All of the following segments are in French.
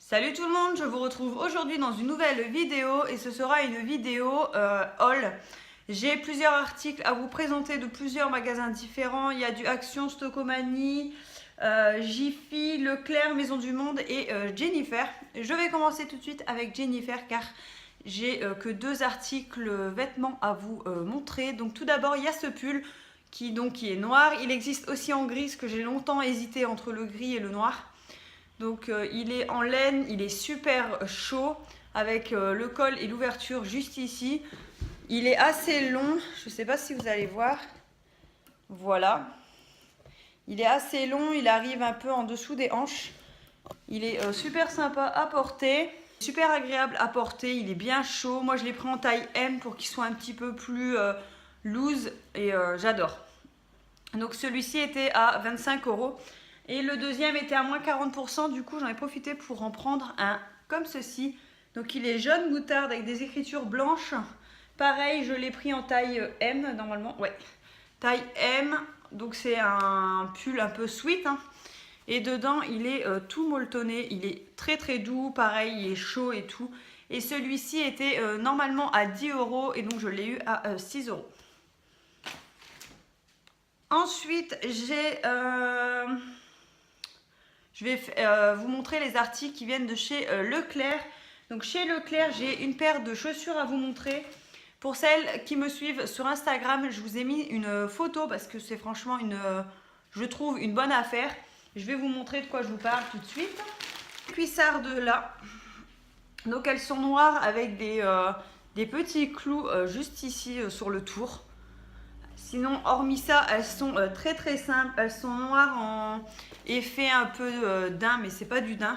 Salut tout le monde, je vous retrouve aujourd'hui dans une nouvelle vidéo et ce sera une vidéo haul. J'ai plusieurs articles à vous présenter de plusieurs magasins différents. Il y a du Action, Stocomanie, Jiffy, Leclerc, Maison du Monde et Jennifer. Je vais commencer tout de suite avec Jennifer car j'ai que deux articles vêtements à vous montrer. Donc tout d'abord il y a ce pull qui est noir. Il existe aussi en gris parce que j'ai longtemps hésité entre le gris et le noir. Donc il est en laine, il est super chaud avec le col et l'ouverture juste ici. Il est assez long, je ne sais pas si vous allez voir. Voilà. Il est assez long, il arrive un peu en dessous des hanches. Il est super sympa à porter, super agréable à porter, il est bien chaud. Moi je l'ai pris en taille M pour qu'il soit un petit peu plus loose et j'adore. Donc celui-ci était à 25 €. Et le deuxième était à moins 40%, du coup j'en ai profité pour en prendre un comme ceci. Donc il est jaune moutarde avec des écritures blanches. Pareil, je l'ai pris en taille M normalement, ouais, taille M. Donc c'est un pull un peu sweat, hein. Et dedans il est tout molletonné, il est très très doux, pareil il est chaud et tout. Et celui-ci était normalement à 10 € et donc je l'ai eu à 6 €. Ensuite je vais vous montrer les articles qui viennent de chez Leclerc. Donc chez Leclerc, j'ai une paire de chaussures à vous montrer. Pour celles qui me suivent sur Instagram, je vous ai mis une photo parce que c'est franchement je trouve une bonne affaire. Je vais vous montrer de quoi je vous parle tout de suite. Les cuissardes là. Donc elles sont noires avec des petits clous juste ici sur le tour. Sinon, hormis ça, elles sont très très simples. Elles sont noires en effet un peu daim, mais c'est pas du daim.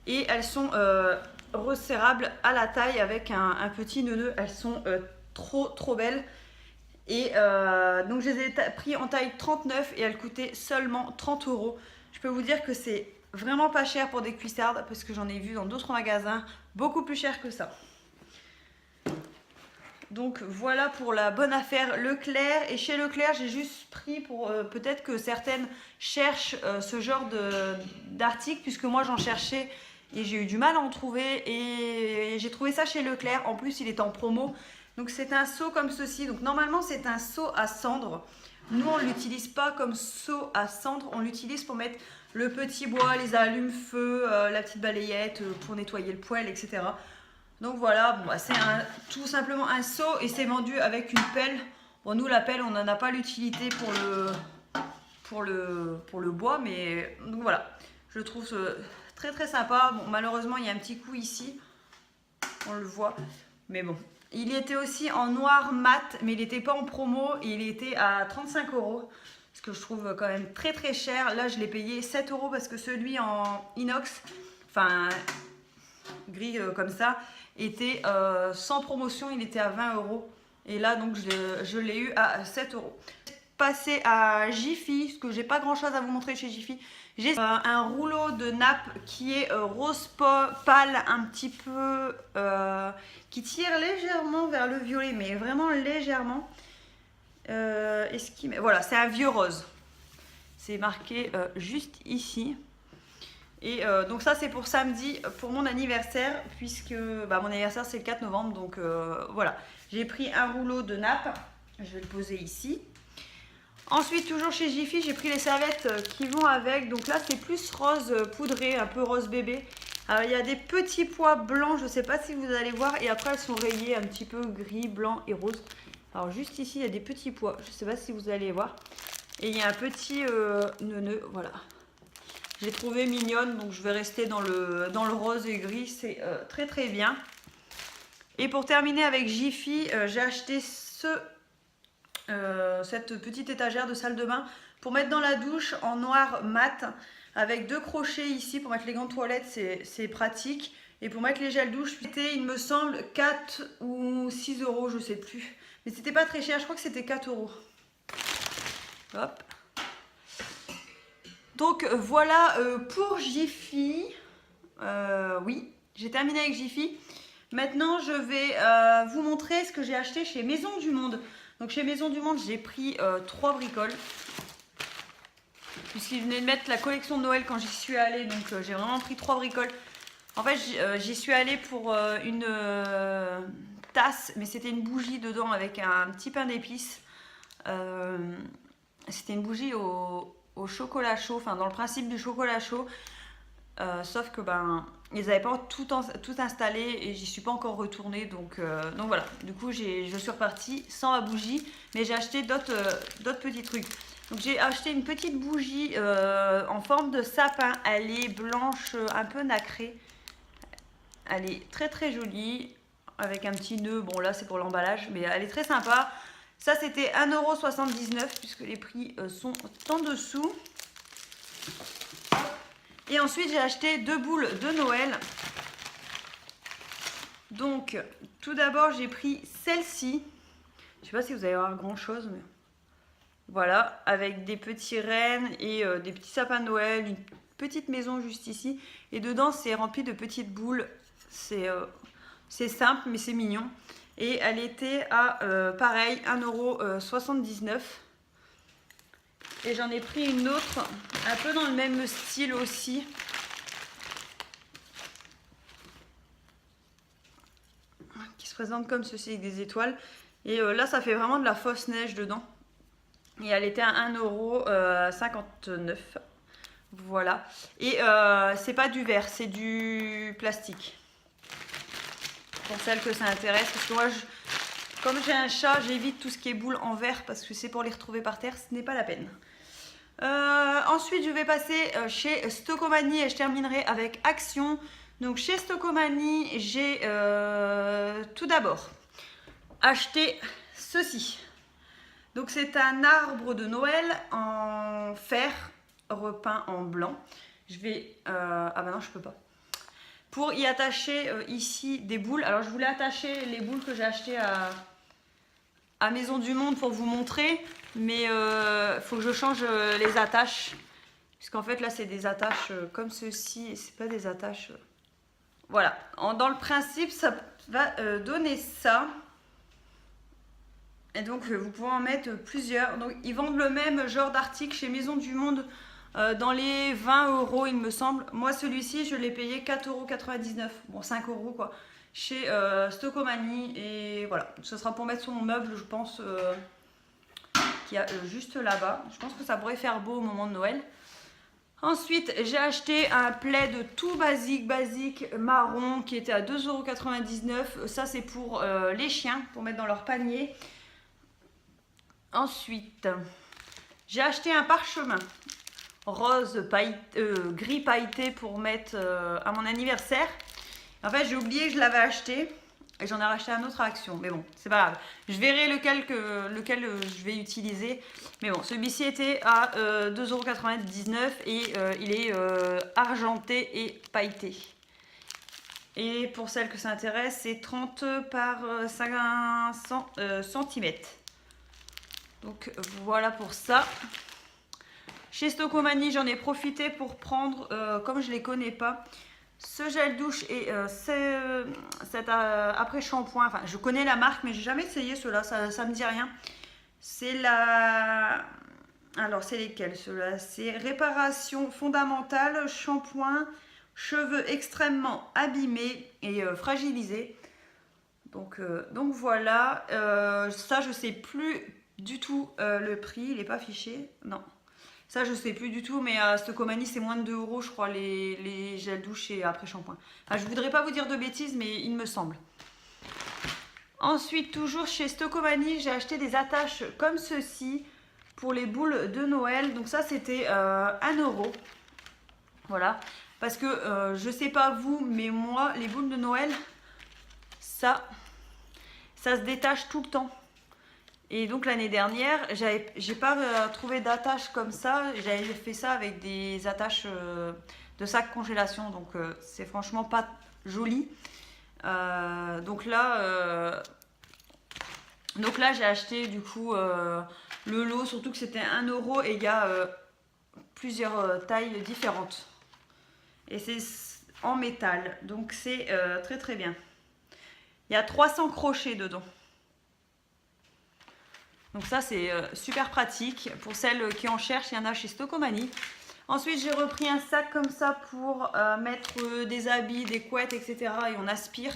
Et elles sont resserrables à la taille avec un petit nœud. Elles sont trop belles. Et donc je les ai pris en taille 39 et elles coûtaient seulement 30 €. Je peux vous dire que c'est vraiment pas cher pour des cuissardes parce que j'en ai vu dans d'autres magasins beaucoup plus cher que ça. Donc voilà pour la bonne affaire Leclerc. Et chez Leclerc, j'ai juste pris pour peut-être que certaines cherchent ce genre d'article, puisque moi j'en cherchais et j'ai eu du mal à en trouver. Et j'ai trouvé ça chez Leclerc. En plus, il est en promo. Donc c'est un seau comme ceci. Donc normalement, c'est un seau à cendre. Nous, on ne l'utilise pas comme seau à cendre. On l'utilise pour mettre le petit bois, les allumes-feu, la petite balayette pour nettoyer le poêle, etc. Donc voilà, bon, c'est tout simplement un seau et c'est vendu avec une pelle. Bon, nous, la pelle, on n'en a pas l'utilité pour le bois, mais donc voilà, je trouve très très sympa. Bon, malheureusement, il y a un petit coup ici, on le voit, mais bon. Il était aussi en noir mat, mais il n'était pas en promo et il était à 35 €, ce que je trouve quand même très très cher. Là, je l'ai payé 7 € parce que celui en inox, enfin gris comme ça, était sans promotion, il était à 20 €. Et là, donc, je l'ai eu à 7 €. Passer à Jiffy, parce que j'ai pas grand chose à vous montrer chez Jiffy. J'ai un rouleau de nappe qui est rose pâle, un petit peu, qui tire légèrement vers le violet, mais vraiment légèrement. Voilà, c'est un vieux rose. C'est marqué juste ici. Et donc ça c'est pour samedi, pour mon anniversaire, puisque mon anniversaire c'est le 4 novembre, donc voilà. J'ai pris un rouleau de nappe, je vais le poser ici. Ensuite, toujours chez Jiffy, j'ai pris les serviettes qui vont avec. Donc là c'est plus rose poudré, un peu rose bébé. Alors il y a des petits pois blancs, je ne sais pas si vous allez voir, et après elles sont rayées un petit peu gris, blanc et rose. Alors juste ici il y a des petits pois, je ne sais pas si vous allez voir. Et il y a un petit nœud, voilà. J'ai trouvé mignonne, donc je vais rester dans le rose et gris, c'est très très bien. Et pour terminer avec Jiffy, j'ai acheté cette petite étagère de salle de bain pour mettre dans la douche en noir mat, avec 2 crochets ici pour mettre les gants de toilette, c'est pratique. Et pour mettre les gels douche, c'était, il me semble, 4 ou 6 €, je sais plus. Mais c'était pas très cher, je crois que c'était 4 €. Hop. Donc voilà pour Jiffy. Oui, j'ai terminé avec Jiffy. Maintenant, je vais vous montrer ce que j'ai acheté chez Maison du Monde. Donc chez Maison du Monde, j'ai pris 3 bricoles. Puisqu'ils venaient de mettre la collection de Noël quand j'y suis allée. Donc j'ai vraiment pris 3 bricoles En fait, j'y suis allée pour une tasse, mais c'était une bougie dedans avec un petit pain d'épices. C'était une bougie au chocolat chaud, enfin dans le principe du chocolat chaud. Sauf que ben ils n'avaient pas tout installé et j'y suis pas encore retournée, donc voilà, du coup je suis repartie sans ma bougie, mais j'ai acheté d'autres petits trucs. Donc j'ai acheté une petite bougie en forme de sapin, elle est blanche, un peu nacrée, elle est très très jolie avec un petit nœud, bon là c'est pour l'emballage, mais elle est très sympa. Ça c'était 1,79 € puisque les prix sont en dessous. Et ensuite, j'ai acheté 2 boules de Noël. Donc, tout d'abord, j'ai pris celle-ci. Je ne sais pas si vous allez voir grand chose, mais voilà, avec des petits rennes et des petits sapins de Noël, une petite maison juste ici. Et dedans, c'est rempli de petites boules. C'est simple, mais c'est mignon. Et elle était à, pareil, 1,79 €. Et j'en ai pris une autre, un peu dans le même style aussi. Qui se présente comme ceci avec des étoiles. Et là, ça fait vraiment de la fausse neige dedans. Et elle était à 1,59 €. Voilà. Et c'est pas du verre, c'est du plastique. Pour celles que ça intéresse. Parce que moi, comme j'ai un chat, j'évite tout ce qui est boule en verre parce que c'est pour les retrouver par terre, ce n'est pas la peine. Ensuite, je vais passer chez Stocomanie et je terminerai avec Action. Donc, chez Stocomanie, j'ai tout d'abord acheté ceci. Donc, c'est un arbre de Noël en fer repeint en blanc. Je vais... ah bah non, je peux pas. Pour y attacher ici des boules. Alors, je voulais attacher les boules que j'ai achetées à Maison du Monde pour vous montrer, mais faut que je change les attaches, puisqu'en fait là c'est des attaches comme ceci et c'est pas des attaches. Voilà, dans le principe ça va donner ça, et donc vous pouvez en mettre plusieurs. Donc ils vendent le même genre d'article chez Maison du Monde dans les 20 € il me semble. Moi celui-ci je l'ai payé 4,99 €, bon 5 € quoi, chez Stocomanie. Et voilà, ce sera pour mettre sur mon meuble, je pense, qu'il y a juste là-bas. Je pense que ça pourrait faire beau au moment de Noël. Ensuite, j'ai acheté un plaid tout basique marron qui était à 2,99 €. Ça, c'est pour les chiens, pour mettre dans leur panier. Ensuite, j'ai acheté un parchemin rose gris pailleté pour mettre à mon anniversaire. En fait, j'ai oublié que je l'avais acheté et j'en ai racheté un autre à Action. Mais bon, c'est pas grave. Je verrai lequel je vais utiliser. Mais bon, celui-ci était à 2,99 € et il est argenté et pailleté. Et pour celle que ça intéresse, c'est 30 par 500 cm. Donc voilà pour ça. Chez Stocomanie, j'en ai profité pour prendre, comme je ne les connais pas, ce gel douche et cet après-shampoing. Enfin, je connais la marque, mais j'ai jamais essayé ceux-là, ça ne me dit rien. C'est la... Alors, c'est lesquels ceux-là? C'est réparation fondamentale, shampoing, cheveux extrêmement abîmés et fragilisés. Donc voilà. Ça, je sais plus du tout le prix, il n'est pas affiché. Non. Ça, je sais plus du tout, mais à Stocomanie, c'est moins de 2 € je crois, les gels douche et après-shampoing. Enfin, je voudrais pas vous dire de bêtises, mais il me semble. Ensuite, toujours chez Stocomanie, j'ai acheté des attaches comme ceci pour les boules de Noël. Donc ça, c'était 1 €. Voilà. Parce que, je sais pas vous, mais moi, les boules de Noël, ça se détache tout le temps. Et donc l'année dernière, j'ai pas trouvé d'attache comme ça. J'avais fait ça avec des attaches de sac congélation. Donc c'est franchement pas joli. Donc là j'ai acheté du coup le lot. Surtout que c'était 1 € et il y a plusieurs tailles différentes. Et c'est en métal. Donc c'est très très bien. Il y a 300 crochets dedans. Donc ça c'est super pratique. Pour celles qui en cherchent, il y en a chez Stocomanie. Ensuite, j'ai repris un sac comme ça pour mettre des habits, des couettes, etc. Et on aspire.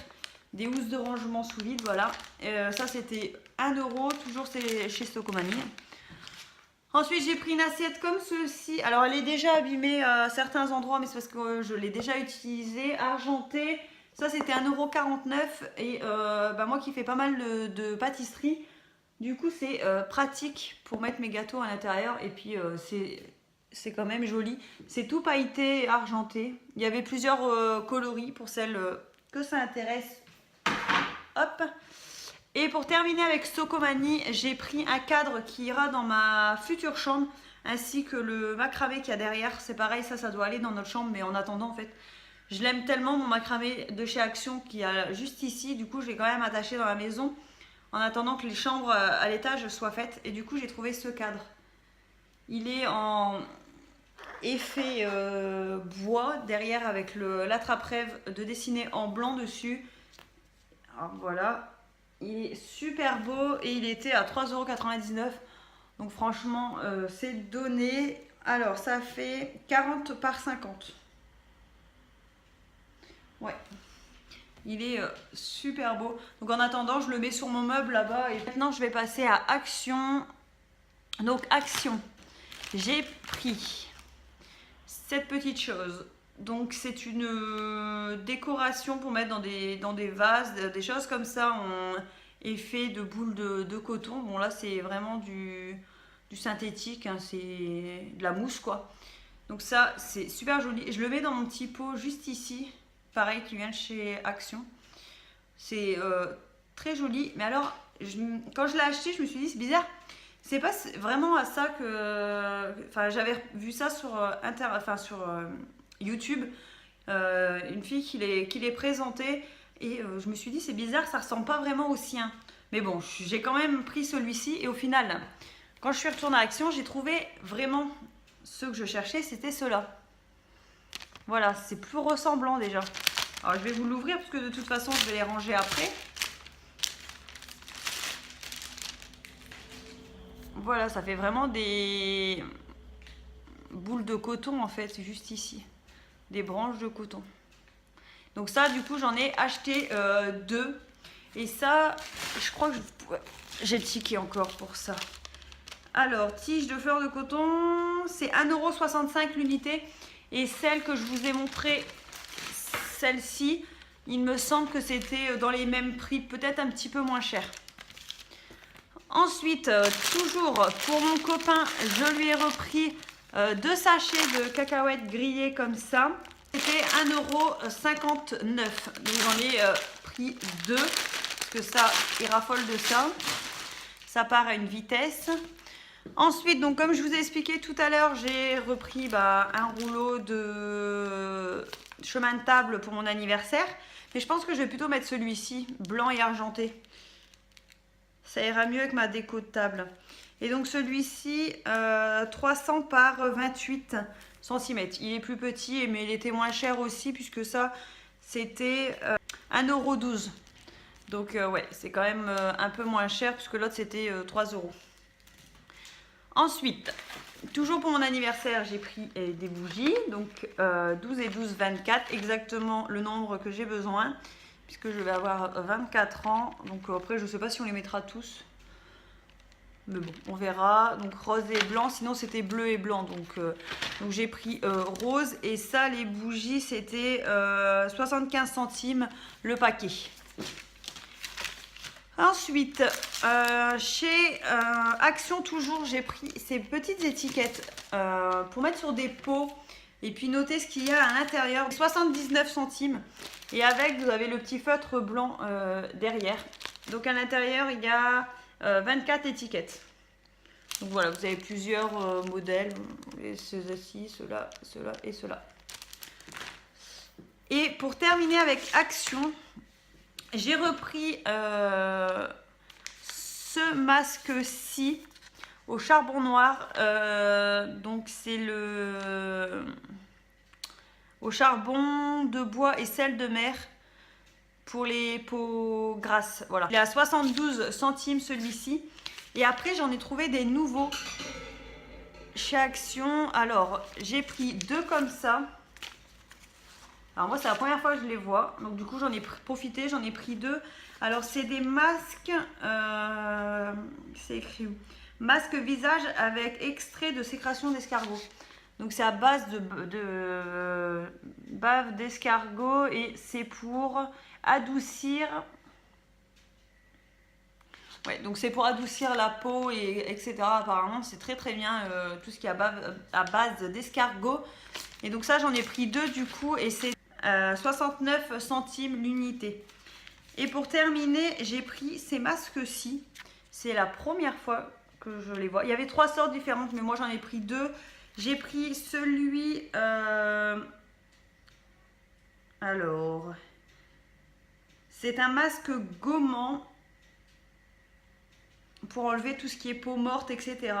Des housses de rangement sous vide, voilà. Ça, c'était 1 €, toujours chez Stocomanie. Ensuite, j'ai pris une assiette comme ceci. Alors, elle est déjà abîmée à certains endroits, mais c'est parce que je l'ai déjà utilisée. Argentée. Ça, c'était 1,49 €. Et moi qui fais pas mal de pâtisserie, du coup, c'est pratique pour mettre mes gâteaux à l'intérieur. Et puis, c'est quand même joli. C'est tout pailleté et argenté. Il y avait plusieurs coloris pour celles que ça intéresse. Hop. Et pour terminer avec Stocomanie, j'ai pris un cadre qui ira dans ma future chambre, ainsi que le macramé qu'il y a derrière. C'est pareil, ça doit aller dans notre chambre, mais en attendant, en fait, je l'aime tellement, mon macramé de chez Action, qui est juste ici. Du coup, je l'ai quand même attaché dans la maison, en attendant que les chambres à l'étage soient faites. Et du coup, j'ai trouvé ce cadre. Il est en effet bois, derrière, avec l'attrape-rêve de dessiner en blanc dessus. Alors, voilà. Il est super beau et il était à 3,99 €. Donc franchement, c'est donné. Alors, ça fait 40 par 50. Ouais. Il est super beau. Donc en attendant, je le mets sur mon meuble là-bas. Et maintenant, je vais passer à Action. Donc Action. J'ai pris cette petite chose. Donc c'est une décoration pour mettre dans des vases, des choses comme ça en effet de boules de coton. Bon là c'est vraiment du synthétique, hein, c'est de la mousse quoi. Donc ça c'est super joli. Je le mets dans mon petit pot juste ici, pareil qui vient de chez Action. C'est très joli. Mais alors quand je l'ai acheté je me suis dit c'est bizarre. C'est pas vraiment à ça que... Enfin j'avais vu ça sur YouTube, une fille qui les présentait et je me suis dit c'est bizarre, ça ressemble pas vraiment au sien. Mais bon, j'ai quand même pris celui-ci et au final, quand je suis retournée à Action, j'ai trouvé vraiment ce que je cherchais, c'était ceux-là. Voilà, c'est plus ressemblant déjà. Alors je vais vous l'ouvrir parce que de toute façon je vais les ranger après. Voilà, ça fait vraiment des boules de coton en fait, juste ici. Des branches de coton. Donc ça, du coup, j'en ai acheté 2. Et ça, je crois que j'ai le ticket encore pour ça. Alors, tige de fleurs de coton, c'est 1,65 € l'unité. Et celle que je vous ai montrée, celle-ci, il me semble que c'était dans les mêmes prix, peut-être un petit peu moins cher. Ensuite, toujours pour mon copain, je lui ai repris 2 sachets de cacahuètes grillées comme ça. C'était 1,59 €. Donc j'en ai pris 2 parce que ça, il raffole de ça. Ça part à une vitesse. Ensuite, donc comme je vous ai expliqué tout à l'heure, j'ai repris un rouleau de chemin de table pour mon anniversaire. Mais je pense que je vais plutôt mettre celui-ci, blanc et argenté. Ça ira mieux avec ma déco de table. Et donc celui-ci, 300 par 28 cm. Il est plus petit, mais il était moins cher aussi, puisque ça, c'était 1,12 €. Donc ouais, c'est quand même un peu moins cher, puisque l'autre, c'était 3 €. Ensuite, toujours pour mon anniversaire, j'ai pris des bougies. Donc 12 et 12, 24, exactement le nombre que j'ai besoin, puisque je vais avoir 24 ans. Donc après, je ne sais pas si on les mettra tous. Mais bon, on verra. Donc rose et blanc, sinon c'était bleu et blanc. Donc j'ai pris rose. Et ça, les bougies, c'était 75 centimes le paquet. Ensuite, chez Action toujours, j'ai pris ces petites étiquettes pour mettre sur des pots. Et puis noter ce qu'il y a à l'intérieur. 79 centimes. Et avec, vous avez le petit feutre blanc derrière. Donc à l'intérieur, il y a 24 étiquettes. Donc voilà, vous avez plusieurs modèles. Ceux-ci, ceux-là, ceux-là et ceux-là. Et pour terminer avec Action, j'ai repris ce masque-ci au charbon noir. Donc c'est le au charbon de bois et sel de mer pour les peaux grasses. Voilà. Il est à 72 centimes celui-ci. Et après j'en ai trouvé des nouveaux. chez Action. Alors, j'ai pris 2 comme ça. Alors moi, c'est la première fois que je les vois. Donc du coup, j'en ai profité, j'en ai pris 2. Alors, c'est des masques... c'est écrit où? Masque visage avec extrait de sécrétion d'escargot. Donc c'est à base de bave d'escargot et c'est pour adoucir... Ouais, donc c'est pour adoucir la peau et etc. Apparemment, c'est très très bien tout ce qui est à base d'escargot. Et donc ça, j'en ai pris 2 du coup et c'est 69 centimes l'unité. Et pour terminer, j'ai pris ces masques-ci. C'est la première fois que je les vois. Il y avait 3 sortes différentes, mais moi j'en ai pris 2. J'ai pris celui... alors... C'est un masque gommant pour enlever tout ce qui est peau morte, etc.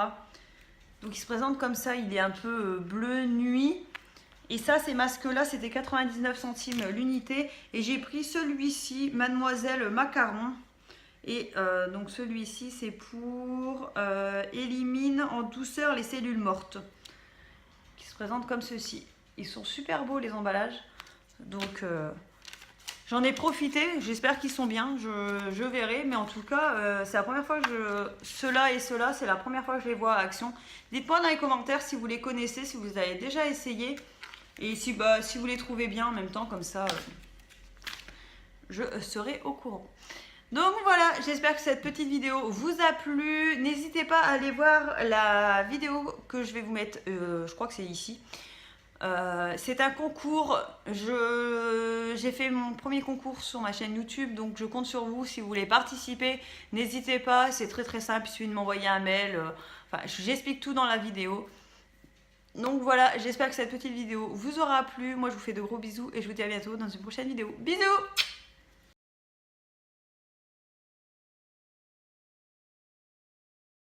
Donc il se présente comme ça, il est un peu bleu nuit. Et ça, ces masques-là, c'était 99 centimes l'unité. Et j'ai pris celui-ci, Mademoiselle Macaron. Et donc celui-ci, c'est pour élimine en douceur les cellules mortes. Qui se présentent comme ceci. Ils sont super beaux, les emballages. Donc j'en ai profité. J'espère qu'ils sont bien. Je verrai. Mais en tout cas, c'est la première fois que ceux-là et ceux-là, c'est la première fois que je les vois à Action. Dites-moi dans les commentaires si vous les connaissez, si vous avez déjà essayé. Et si vous les trouvez bien en même temps, comme ça, je serai au courant. Donc voilà, j'espère que cette petite vidéo vous a plu. N'hésitez pas à aller voir la vidéo que je vais vous mettre, je crois que c'est ici. C'est un concours, j'ai fait mon premier concours sur ma chaîne YouTube, donc je compte sur vous si vous voulez participer. N'hésitez pas, c'est très très simple, il suffit de m'envoyer un mail. Enfin, j'explique tout dans la vidéo. Donc voilà, j'espère que cette petite vidéo vous aura plu. Moi, je vous fais de gros bisous et je vous dis à bientôt dans une prochaine vidéo. Bisous!